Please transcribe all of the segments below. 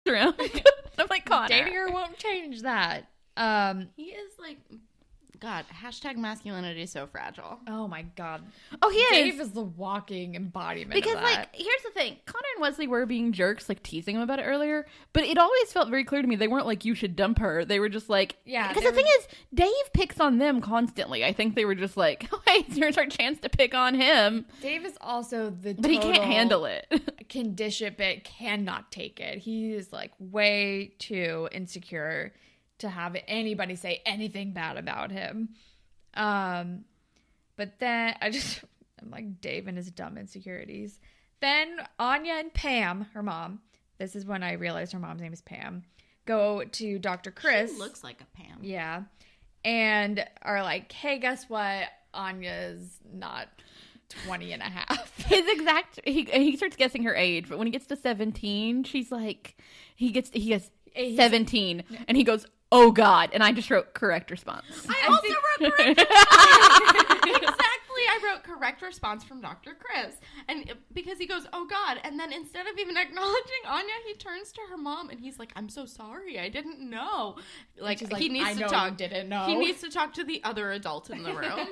around. I'm like, Connor. Dating her won't change that. He is like, God, hashtag masculinity is so fragile. Oh my God. Oh, he is. Dave is the walking embodiment Because, of that. like, here's the thing. Connor and Wesley were being jerks, like, teasing him about it earlier. But it always felt very clear to me they weren't like, you should dump her. They were just like... Yeah. Because the thing is, Dave picks on them constantly. I think they were just like, oh, hey, here's our chance to pick on him. Dave is also the But he can't handle it. Can dish it, but cannot take it. He is, like, way too insecure to have anybody say anything bad about him. But then I'm like, Dave and his dumb insecurities. Then Anya and Pam, her mom, this is when I realized her mom's name is Pam, go to Dr. Chris. She looks like a Pam. Yeah. And are like, hey, guess what? Anya's not 20 and a half. His exact... He starts guessing her age, but when he gets to 17, she's like... He gets 17, and he goes... Oh, God. And I just wrote correct response. I also wrote correct response. Exactly. I wrote correct response from Dr. Chris. And because he goes, oh, God. And then instead of even acknowledging Anya, he turns to her mom and he's like, I'm so sorry. I didn't know. Like, he needs to talk. Didn't know. He needs to talk to the other adult in the room.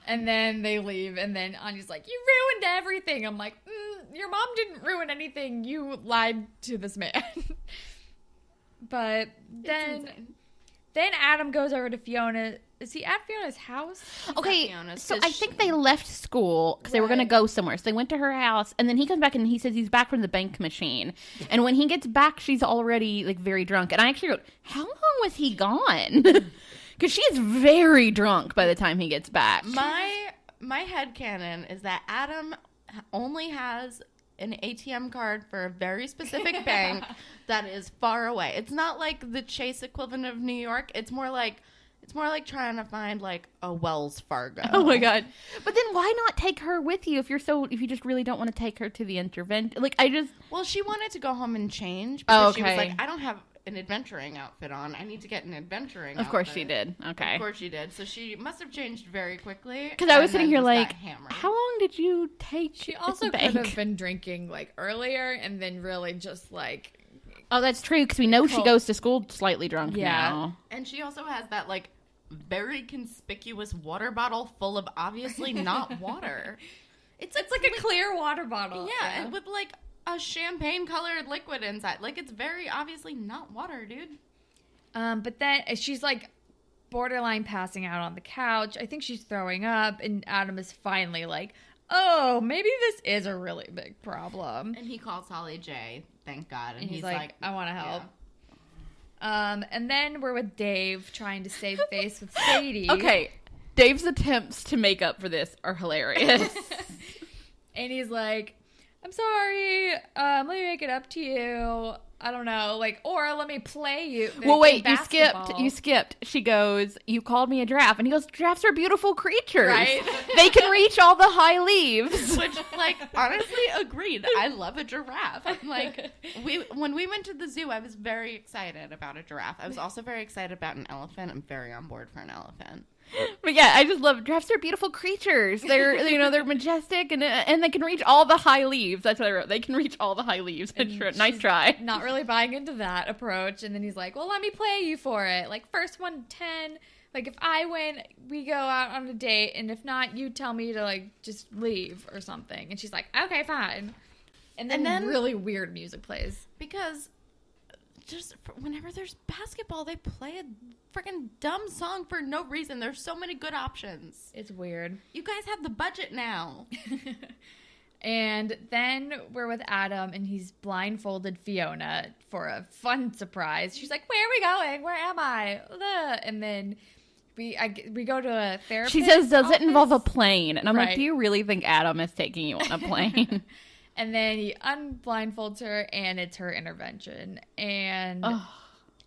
And then they leave. And then Anya's like, you ruined everything. I'm like, your mom didn't ruin anything. You lied to this man. But then Adam goes over to Fiona. Is he at Fiona's house? Okay, so I think they left school because they were going to go somewhere. So they went to her house, and then he comes back and he says he's back from the bank machine. And when he gets back, she's already like very drunk. And I actually wrote, how long was he gone? Because she is very drunk by the time he gets back. My headcanon is that Adam only has an ATM card for a very specific bank that is far away. It's not like the Chase equivalent of New York. It's more like trying to find like a Wells Fargo. Oh my God. But then why not take her with you if you just really don't want to take her to the intervention? Well, she wanted to go home and change because she was like, I don't have an adventuring outfit on. I need to get an adventuring outfit. Of course she did. Okay. Of course she did. So she must have changed very quickly. Because I was sitting here like, how long did you take? She also could have been drinking like earlier and then really just like... Oh, that's true because we know she goes to school slightly drunk now. And she also has that like very conspicuous water bottle full of obviously not water. It's like a clear water bottle. Yeah, and with like a champagne colored liquid inside. Like, it's very obviously not water, dude. But then she's like borderline passing out on the couch. I think she's throwing up, and Adam is finally like, oh, maybe this is a really big problem. And he calls Holly J, thank God. And he's like, I want to help. Yeah. And then we're with Dave trying to save face with Sadie. Okay, Dave's attempts to make up for this are hilarious. And he's like, I'm sorry, let me make it up to you. I don't know, like, or let me play you. Well, wait, you skipped. She goes, you called me a giraffe. And he goes, giraffes are beautiful creatures. Right? They can reach all the high leaves. Which, like, honestly, agreed. I love a giraffe. I'm like, when we went to the zoo, I was very excited about a giraffe. I was also very excited about an elephant. I'm very on board for an elephant. But yeah, I just love giraffes. Are beautiful creatures. They're they're majestic and they can reach all the high leaves. That's what I wrote. They can reach all the high leaves. Nice try. Not really buying into that approach. And then he's like, well, let me play you for it. Like, first 1 to 10. Like, if I win, we go out on a date. And if not, you tell me to, like, just leave or something. And she's like, okay, fine. And then really weird music plays. Because just whenever there's basketball, they play a freaking dumb song for no reason. There's so many good options. It's weird. You guys have the budget now. And then we're with Adam, and he's blindfolded Fiona for a fun surprise. She's like, where are we going? Where am I? And then we go to a therapist. She says, does it involve a plane? And I'm like, do you really think Adam is taking you on a plane? And then he unblindfolds her, and it's her intervention. And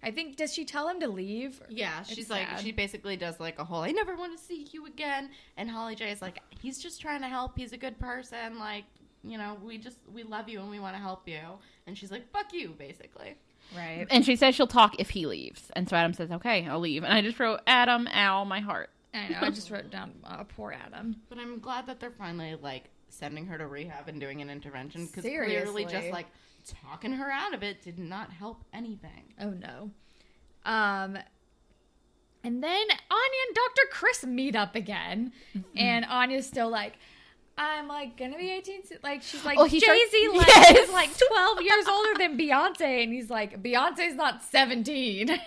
I think, does she tell him to leave? Yeah, she's like, she basically does like a whole, I never want to see you again. And Holly J is like, he's just trying to help. He's a good person. Like, you know, we love you and we want to help you. And she's like, fuck you, basically. Right. And she says she'll talk if he leaves. And so Adam says, okay, I'll leave. And I just wrote, Adam, ow, my heart. I know, I just wrote down, poor Adam. But I'm glad that they're finally like sending her to rehab and doing an intervention because Seriously. clearly just like talking her out of it did not help anything. Oh no. And then Anya and Dr. Chris meet up again, and Anya's still like, I'm like gonna be 18. Like she's like, Jay-Z is like 12 years older than Beyonce, and he's like, Beyonce's not 17. Which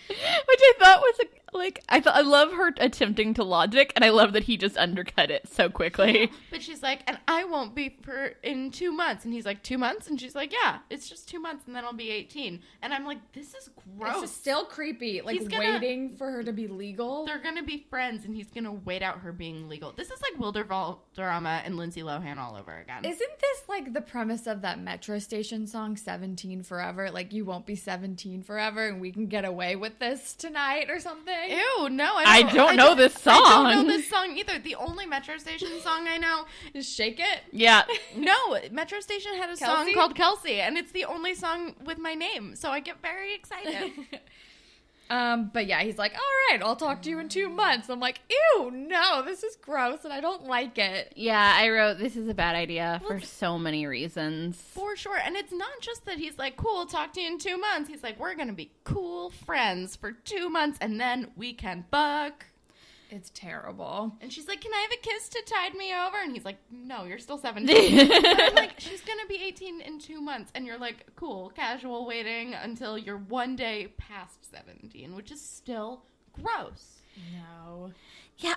I thought was I love her attempting to logic, and I love that he just undercut it so quickly. But she's like, and I won't be in 2 months, and he's like, 2 months, and she's like, yeah, it's just 2 months, and then I'll be 18, and I'm like, this is gross. It's still creepy, like waiting for her to be legal. They're gonna be friends, and he's gonna wait out her being legal. This is like Wilder Valderrama and Lindsay Lohan all over again. Isn't this like the premise of that Metro Station song, 17 Forever? Like, you won't be 17 forever, and we can get away with this tonight or something? Ew, no, I don't know this song. I don't know this song either. The only Metro Station song I know is Shake It. Yeah. No, Metro Station had a song called Kelsey, and it's the only song with my name, so I get very excited. But yeah, he's like, all right, I'll talk to you in 2 months. I'm like, ew, no, this is gross, and I don't like it. Yeah, I wrote, this is a bad idea for so many reasons. For sure. And it's not just that he's like, cool, talk to you in 2 months. He's like, we're going to be cool friends for 2 months, and then we can fuck. It's terrible. And she's like, can I have a kiss to tide me over? And he's like, no, you're still 17. And I'm like, she's going to be 18 in 2 months. And you're like, cool, casual waiting until you're one day past 17, which is still gross. No. Yeah,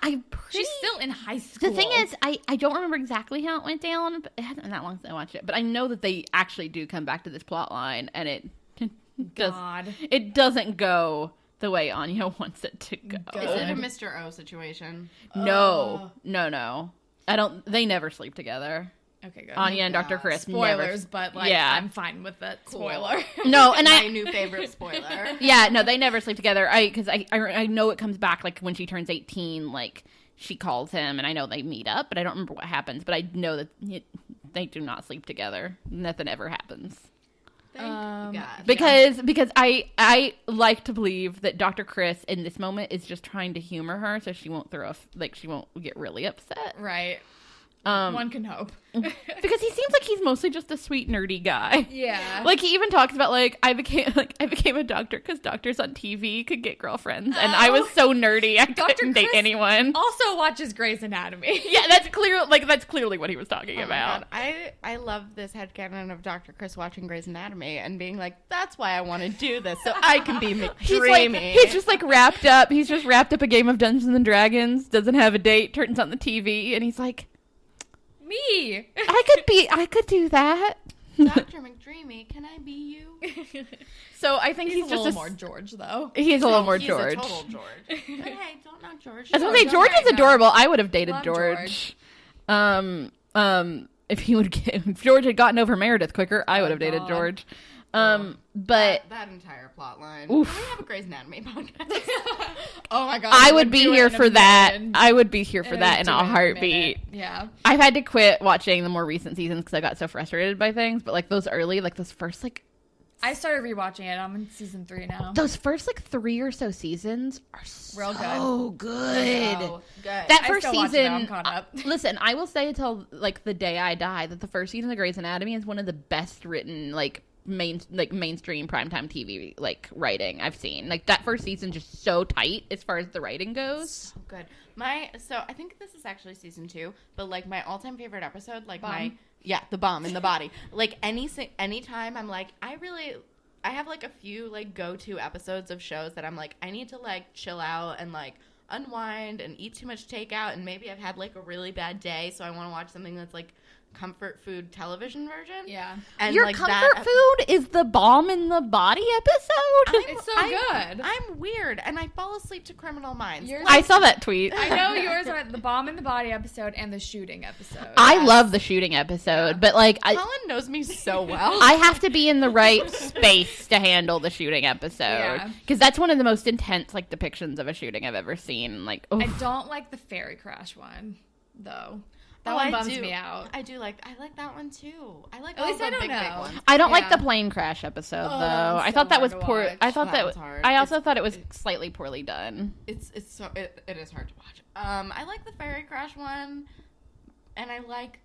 She's still in high school. The thing is, I don't remember exactly how it went down, but it hasn't been that long since I watched it. But I know that they actually do come back to this plot line, and it doesn't go the way Anya wants it to go. Is it a Mr. O situation? No. They never sleep together. Okay, good. Anya and Dr. Chris Spoilers, but like, yeah. I'm fine with it. Cool. Spoiler. No, and my new favorite spoiler. Yeah, no, they never sleep together. Because I know it comes back like when she turns 18, like she calls him, and I know they meet up, but I don't remember what happens. But I know that they do not sleep together. Nothing ever happens. Thank God. Because I like to believe that Dr. Chris in this moment is just trying to humor her so she won't she won't get really upset. Right. One can hope. Because he seems like he's mostly just a sweet nerdy guy. Yeah. Like he even talks about like I became a doctor because doctors on TV could get girlfriends, and I was so nerdy I couldn't date anyone. Also watches Grey's Anatomy. Yeah, that's clearly what he was talking about. I love this headcanon of Dr. Chris watching Grey's Anatomy and being like, that's why I want to do this, so I can be McDreamy. He's just like wrapped up. He's just wrapped up a game of Dungeons and Dragons. Doesn't have a date. Turns on the TV, and he's like, me. I could do that. Dr. McDreamy, can I be you? So I think he's just a little more George, though. He's a little more George. He's a total George. But hey, don't knock George. I was gonna say George is adorable. I would have dated George. If George had gotten over Meredith quicker, I would have dated George. But that entire plot line. Oof. Can we have a Grey's Anatomy podcast? Oh my God. I would be here for that. I would be here for that in a heartbeat. Yeah. I've had to quit watching the more recent seasons because I got so frustrated by things. But like those early, like those first I started rewatching it. I'm in season 3 now. Those first 3 or so seasons are so good. Oh, good. That first season, I'm caught up. Listen, I will say until like the day I die that the first season of Grey's Anatomy is one of the best written mainstream primetime TV writing I've seen. Like that first season just so tight as far as the writing goes. So good. So I think this is actually season 2, but like my all-time favorite episode, like the bomb in the body. Like anytime I'm like, I have like a few like go-to episodes of shows that I'm like, I need to like chill out and like unwind and eat too much takeout, and maybe I've had like a really bad day, so I want to watch something that's like comfort food television version. Yeah. And your comfort food is the bomb in the body episode? It's so good. I'm weird, and I fall asleep to Criminal Minds. I saw that tweet. I know yours are the bomb in the body episode and the shooting episode. I love the shooting episode, but like Holland knows me so well. I have to be in the right space to handle the shooting episode. Because that's one of the most intense like depictions of a shooting I've ever seen. Like, oof. I don't like the ferry crash one, though. That one bums me out. I like that one too. I like at least all I the don't big know. ones. I don't like the plane crash episode though. I thought that was poor. I thought that was hard. I also thought it was slightly poorly done. It is hard to watch. I like the ferry crash one. And I like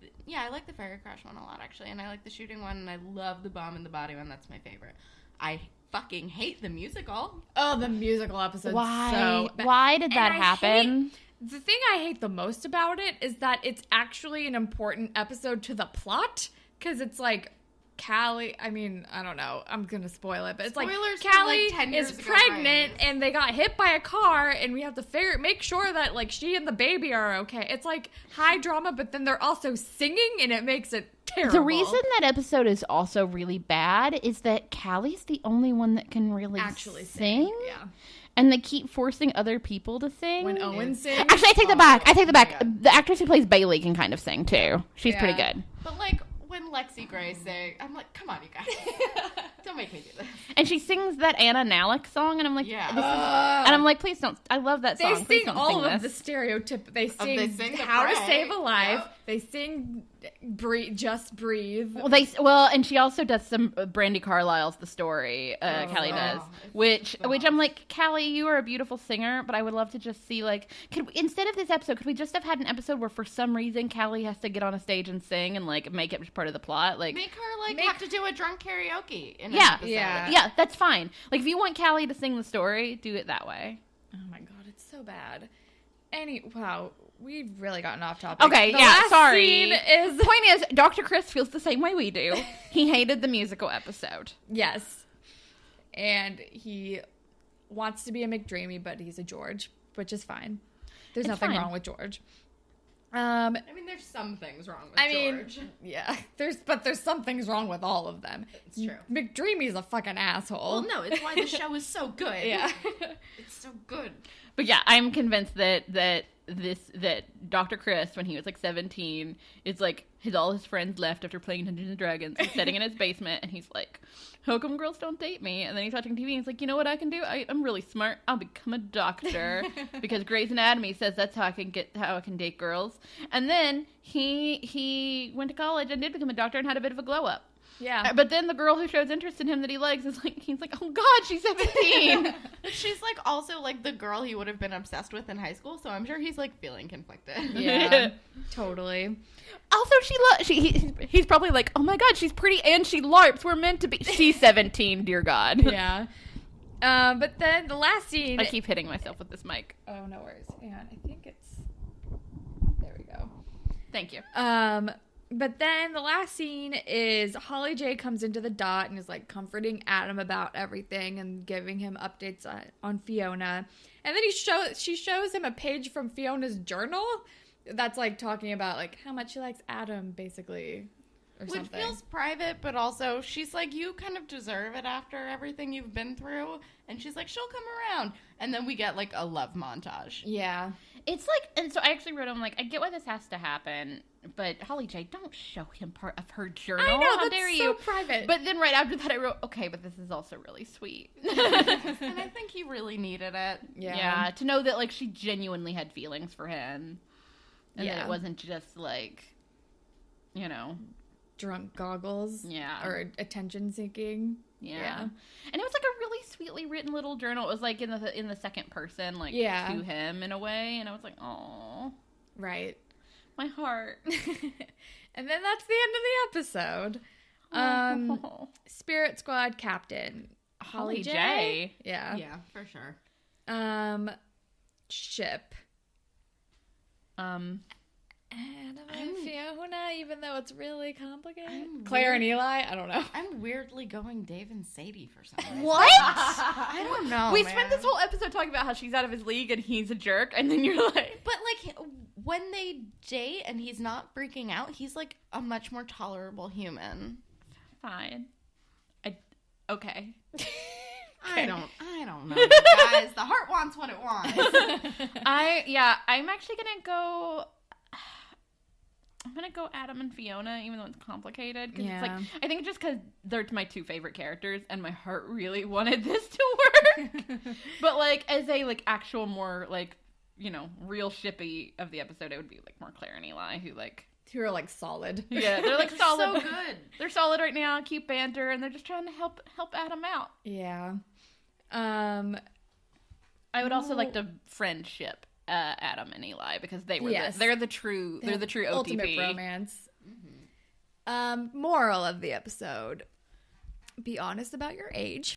the fairy crash one a lot, actually. And I like the shooting one, and I love the bomb in the body one. That's my favorite. I fucking hate the musical. Oh, the musical episode. Why? So bad. Why did that happen? The thing I hate the most about it is that it's actually an important episode to the plot, because it's like Callie, I mean, I don't know, I'm gonna spoil it, but it's Spoilers like Callie like 10 years is ago, pregnant right? and they got hit by a car and we have to make sure that like she and the baby are okay. It's like high drama, but then they're also singing and it makes it terrible. The reason that episode is also really bad is that Callie's the only one that can really actually sing. Yeah. And they keep forcing other people to sing. When Owen sings. Actually, I take that back. The actress who plays Bailey can kind of sing too. She's pretty good. But like when Lexi Gray sang, I'm like, come on, you guys, don't make me do this. And she sings that Anna Nalick song, and I'm like, Yeah. and I'm like, please don't. I love that song. They Please sing don't all sing of the this. stereotype. They sing the How to Pray. Save a Life. Yep. They sing Just Breathe. Well, and she also does some Brandy Carlisle's The Story. Callie does, which I'm like, Callie, you are a beautiful singer, but I would love to just see instead of this episode, could we just have had an episode where for some reason Callie has to get on a stage and sing and like make it part of the plot, like Make her have to do a drunk karaoke in an yeah, episode. yeah, that's fine. Like if you want Callie to sing the story, do it that way. Oh my god, it's so bad. Wow, we've really gotten off topic. Okay, The yeah, last sorry. scene is The point is, Dr. Chris feels the same way we do. He hated the musical episode. yes, and he wants to be a McDreamy, but he's a George, which is fine. There's It's nothing fine. wrong with George. I mean, there's some things wrong with George. Yeah, there's some things wrong with all of them. It's true. McDreamy's a fucking asshole. Well, no, it's why the show is so good. Yeah. It's so good. But yeah, I'm convinced that Dr. Chris, when he was like 17, is like all his friends left after playing Dungeons and Dragons. He's sitting in his basement and he's like, how come girls don't date me? And then he's watching TV and he's like, you know what I can do? I'm really smart. I'll become a doctor because Grey's Anatomy says that's how I can date girls. And then he went to college and did become a doctor and had a bit of a glow up. Yeah. But then the girl who shows interest in him that he likes is like, he's like, oh God, she's 17. She's like also like the girl he would have been obsessed with in high school, so I'm sure he's like feeling conflicted. Yeah, totally. Also, he's probably like, oh my God, she's pretty and she LARPs. We're meant to be. She's 17, dear God. Yeah. But then the last scene. I keep hitting myself with this mic. Oh, no worries. Hang on. I think it's. There we go. Thank you. But then the last scene is Holly J comes into the dot and is like comforting Adam about everything and giving him updates on Fiona. And then she shows him a page from Fiona's journal that's like talking about like how much she likes Adam, basically, or Which something. feels private, but also she's like, you kind of deserve it after everything you've been through. And she's like, she'll come around. And then we get like a love montage. Yeah. It's like, and so I actually wrote him like, I get why this has to happen, but Holly J, don't show him part of her journal. I know, How that's dare so you? private. But then right after that, I wrote, okay, but this is also really sweet. And I think he really needed it. Yeah, to know that like she genuinely had feelings for him, and that Yeah. it wasn't just like, you know, Drunk goggles. Yeah. Or attention seeking. yeah. And it was like a really sweetly written little journal. It was like in the second person, like Yeah. to him in a way, and I was like, oh, Right. my heart. And then that's the end of the episode. Spirit Squad Captain Holly J. Yeah. Yeah, for sure. Ship. Adam and Fiona, even though it's really complicated. Claire and Eli, I don't know. I'm weirdly going Dave and Sadie for some reason. What? I don't know. We man. spent this whole episode talking about how she's out of his league and he's a jerk, and then you're like, But like when they date and he's not freaking out, he's like a much more tolerable human. fine. Okay. I don't know, guys. The heart wants what it wants. I'm actually gonna go Adam and Fiona, even though it's complicated. Cause it's like, I think just because they're my two favorite characters, and my heart really wanted this to work. But like, as a like actual more like, you know, real shippy of the episode, it would be like more Claire and Eli, who like, Who are like solid. yeah, they're like solid. So good. They're solid right now, cute banter, and they're just trying to help Adam out. Yeah. I would also like to friendship Adam and Eli because they were Yes. they're the true OTP. Ultimate romance. Moral of the episode: be honest about your age.